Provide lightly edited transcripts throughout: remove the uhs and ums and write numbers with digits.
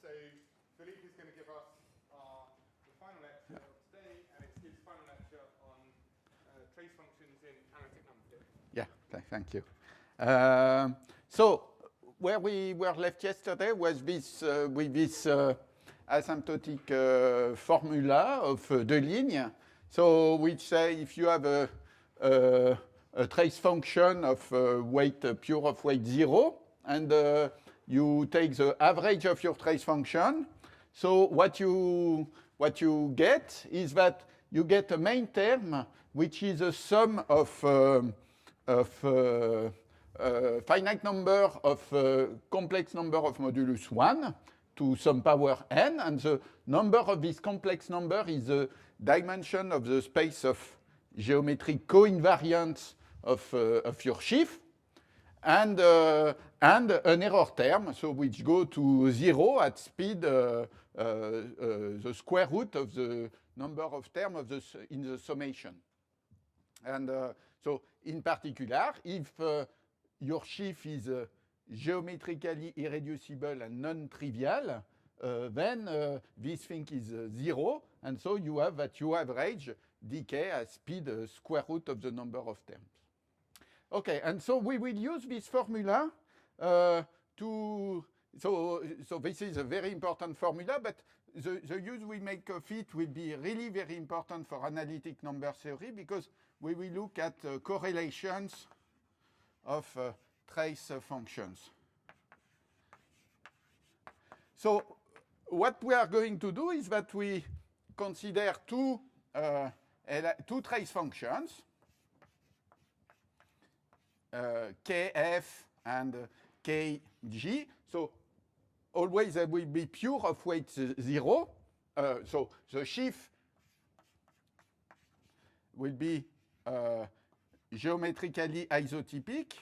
So Philippe is going to give us the final lecture of today, and it's his final lecture on trace functions in analytic number theory. Yeah, thank you. So where we were left yesterday was this with this asymptotic formula of Deligne. So which say if you have a trace function of weight pure of weight 0, and you take the average of your trace function. So what you get is that you get a main term which is a sum of finite number of complex number of modulus 1 to some power n, and the number of this complex number is the dimension of the space of geometric co-invariance of your sheaf, and an error term, so which go to 0 at speed the square root of the number of terms in the summation. And so in particular, if your sheaf is geometrically irreducible and non-trivial, then this thing is 0, and so you have that you average decay at speed square root of the number of terms. Okay, and so we will use this formula so this is a very important formula, but the use we make of it will be really very important for analytic number theory, because we will look at correlations of trace functions. So what we are going to do is that we consider two trace functions, kf and kg. So always they will be pure of weight 0. So the sheaf will be geometrically isotypic.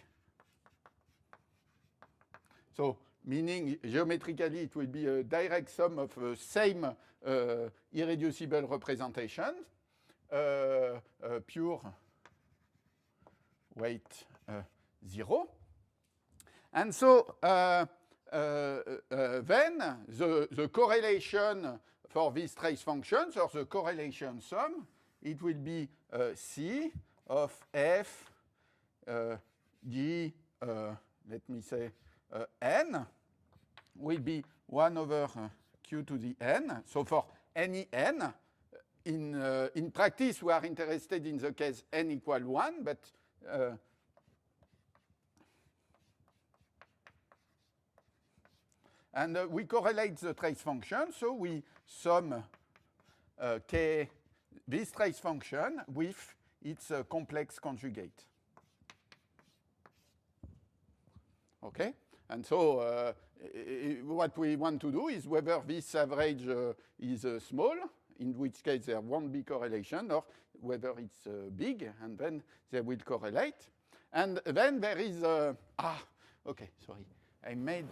So meaning geometrically it will be a direct sum of same irreducible representation, pure weight 0. And so then the correlation for these trace functions, or the correlation sum, it will be C of f g, let me say, n, will be 1 over q to the n. So for any n, in practice we are interested in the case n equal 1, but and we correlate the trace function, so we sum this trace function with its complex conjugate. Okay? And so what we want to do is whether this average is small, in which case there won't be correlation, or whether it's big, and then they will correlate. And then there is okay, sorry, I made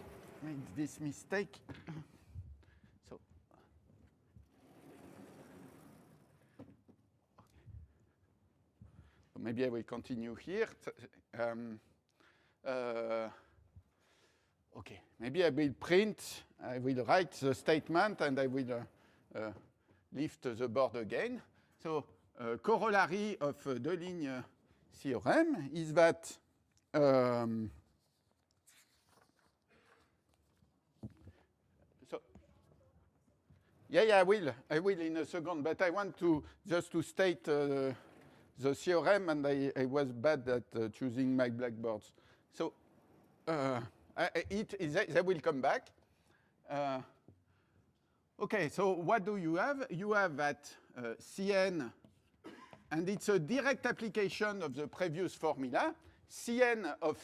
this mistake. So, maybe I will continue here. Okay, maybe I will write the statement, and I will lift the board again. So, corollary of Deligne theorem is that I will in a second, but I want to just to state the theorem, and I was bad at choosing my blackboards. So they will come back. Okay, so what do you have? You have that Cn, and it's a direct application of the previous formula. Cn of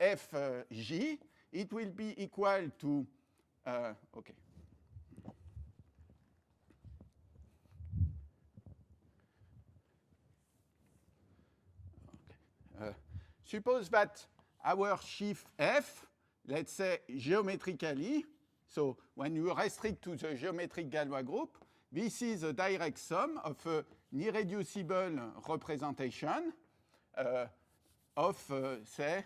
Fg, it will be equal to, okay. Suppose that our sheaf F, let's say geometrically, so when you restrict to the geometric Galois group, this is a direct sum of an irreducible representation of, say,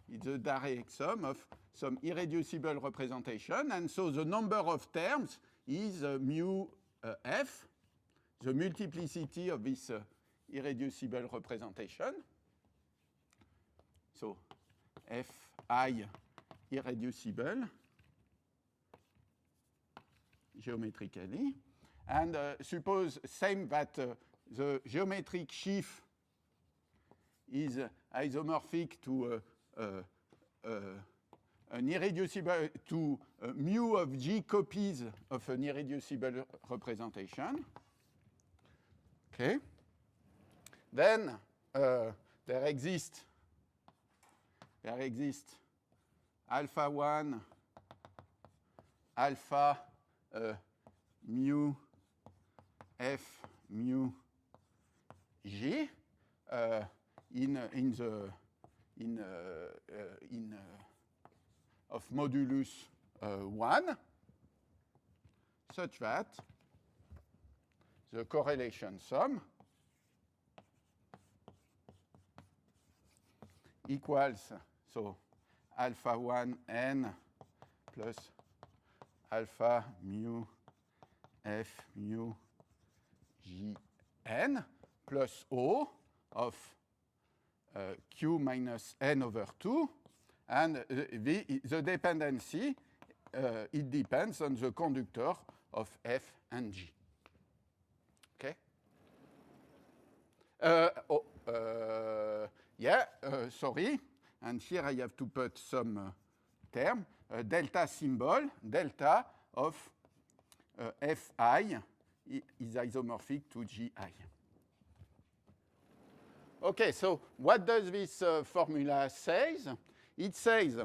it's a direct sum of some irreducible representation, and so the number of terms is mu f, the multiplicity of this irreducible representation. So fi irreducible geometrically, and suppose same that the geometric sheaf is isomorphic to an irreducible, to mu of G copies of an irreducible representation. Okay. Then there exists alpha 1, alpha mu f mu G of modulus 1, such that the correlation sum equals, so alpha 1 n plus alpha mu f mu G n plus O of Q minus n over 2, and the dependency, it depends on the conductor of F and G. Okay? Sorry, and here I have to put some term, delta symbol, delta of Fi is isomorphic to Gi. Okay, so what does this formula say? It says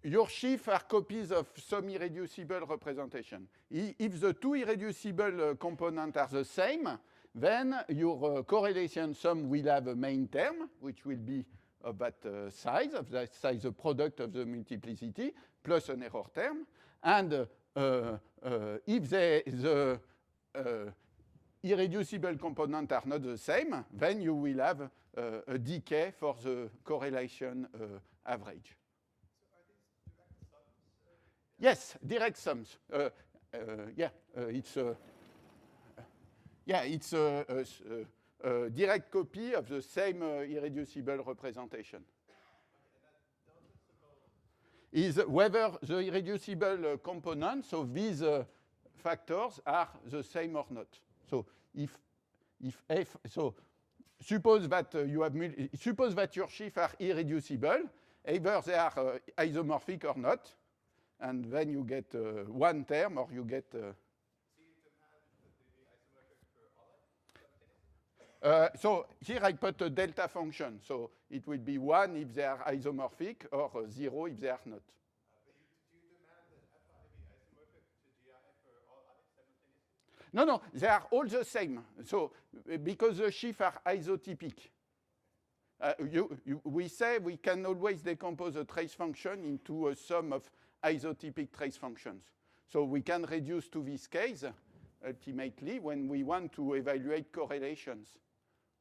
your sheaf are copies of some irreducible representation. If the two irreducible components are the same, then your correlation sum will have a main term, which will be of that size, the product of the multiplicity, plus an error term. And if the irreducible components are not the same, then you will have a decay for the correlation average. So are these direct sums? Yes, direct sums. It's a direct copy of the same irreducible representation. Is whether the irreducible components of these factors are the same or not. So if f, so suppose that suppose that your sheaf are irreducible, either they are isomorphic or not, and then you get one term or you get. So here I put a delta function, so it will be 1 if they are isomorphic or 0 if they are not. But do you demand that Fi be isomorphic to GI for all others simultaneously? No, they are all the same. So because the sheaf are isotypic, we say we can always decompose a trace function into a sum of isotypic trace functions. So we can reduce to this case, ultimately, when we want to evaluate correlations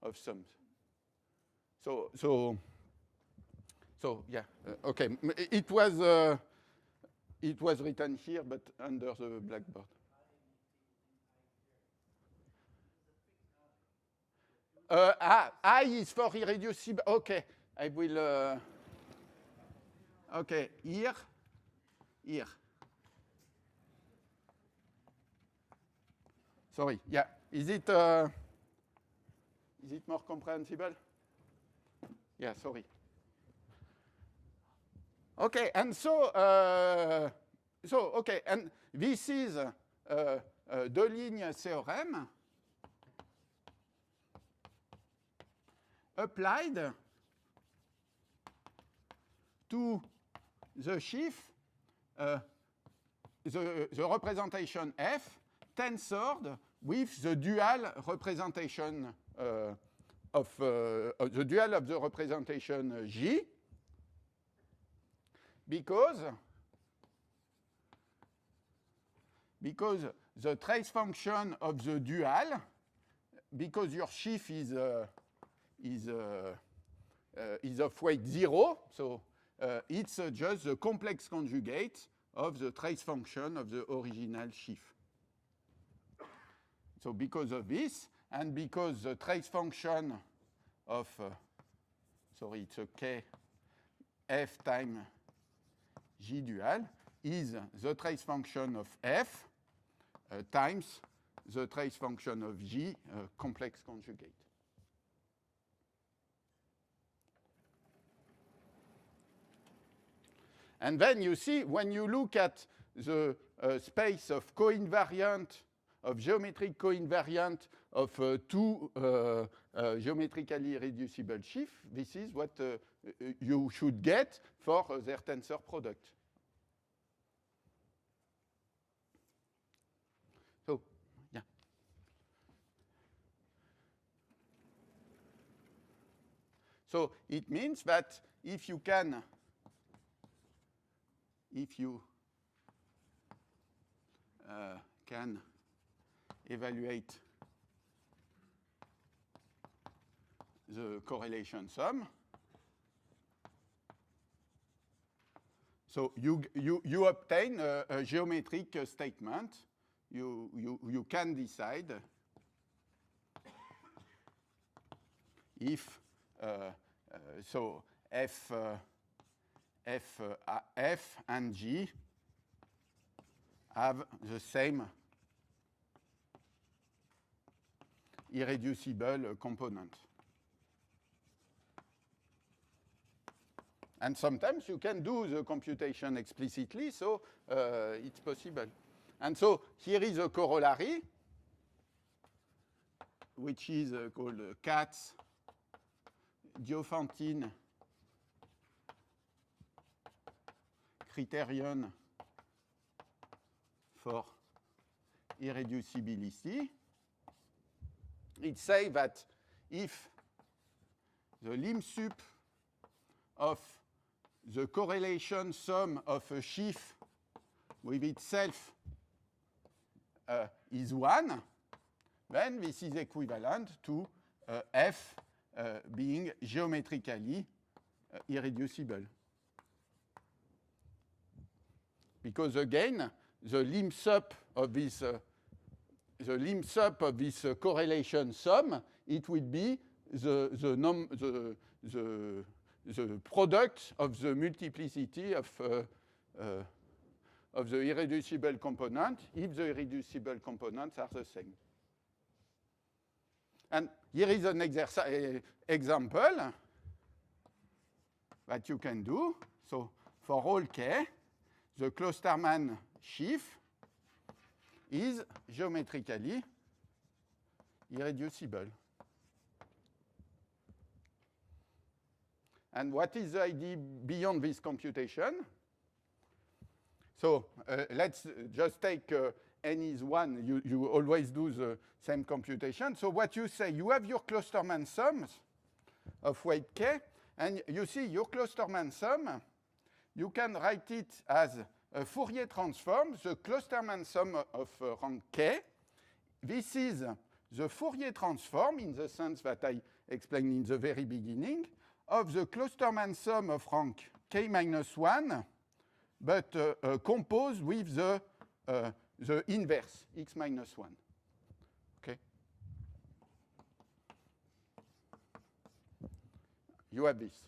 of sums. So yeah, okay. It was written here, but under the blackboard. I is for irreducible. Okay, I will. Okay, here. Sorry. Yeah. Is it more comprehensible? Yeah. Sorry. Okay. And so okay. And this is Deligne theorem applied to the sheaf, the representation F tensored with the dual representation of the dual of the representation G, because the trace function of the dual, because your sheaf is of weight 0, so it's just the complex conjugate of the trace function of the original sheaf. So because of this, and because the trace function of, sorry, it's a k f times g dual is the trace function of f times the trace function of g complex conjugate. And then you see, when you look at the space of co-invariant, of geometric co-invariant of two geometrically irreducible sheaves, this is what you should get for their tensor product. So, yeah. So it means that if you can evaluate the correlation sum, so you obtain a geometric statement. You can decide if so f and g have the same irreducible component. And sometimes you can do the computation explicitly, so it's possible. And so here is a corollary, which is called Katz-Diophantine criterion for irreducibility. It says that if the lim sup of the correlation sum of a sheaf with itself is 1, then this is equivalent to f being geometrically irreducible. Because again, the lim sup of this correlation sum, it would be the product of the multiplicity of the irreducible component if the irreducible components are the same. And here is an example that you can do. So for all k, the Klosterman sheaf is geometrically irreducible. And what is the idea beyond this computation? So let's just take n is 1. You always do the same computation. So what you say, you have your Klosterman sums of weight k, and you see your Klosterman sum, you can write it as a Fourier transform, the Klosterman sum of rank k. This is the Fourier transform, in the sense that I explained in the very beginning, of the Klosterman sum of rank k minus 1, but composed with the inverse, x minus 1. Okay? You have this.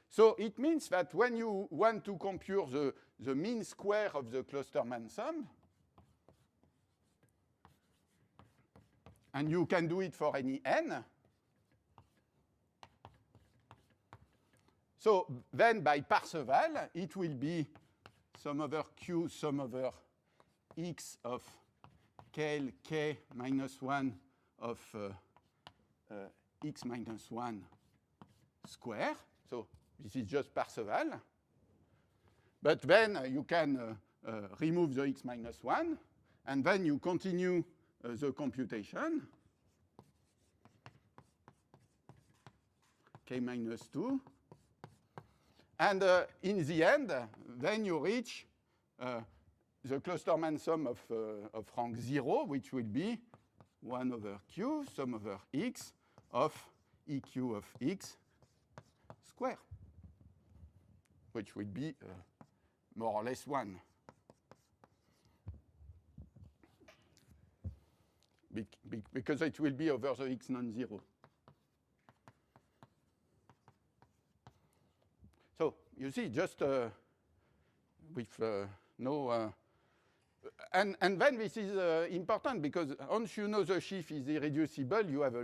So it means that when you want to compute the mean square of the Klosterman sum, and you can do it for any n, so then by Parseval, it will be sum over q, sum over x of k minus 1 of x minus 1 square. So this is just Parseval. But then you can remove the x minus 1, and then you continue the computation. K minus 2. And in the end, then you reach the Klosterman sum of rank 0, which will be 1 over q, sum over x of eq of x square. which will be more or less 1. Because it will be over the x non-zero. So you see, just with no... and then this is important, because once you know the sheaf is irreducible, you have a